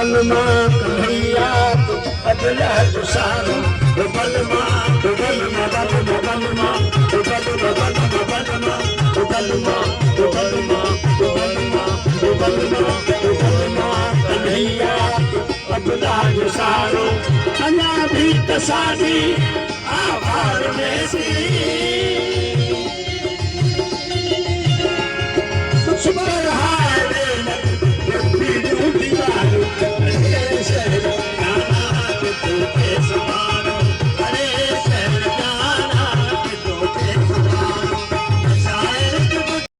बलमा कन्हैया तू बदला जो सारो बलमा बलमा बलमा बलमा कन्हैया बदला जो सारो अञा भी तसादी आभार में सी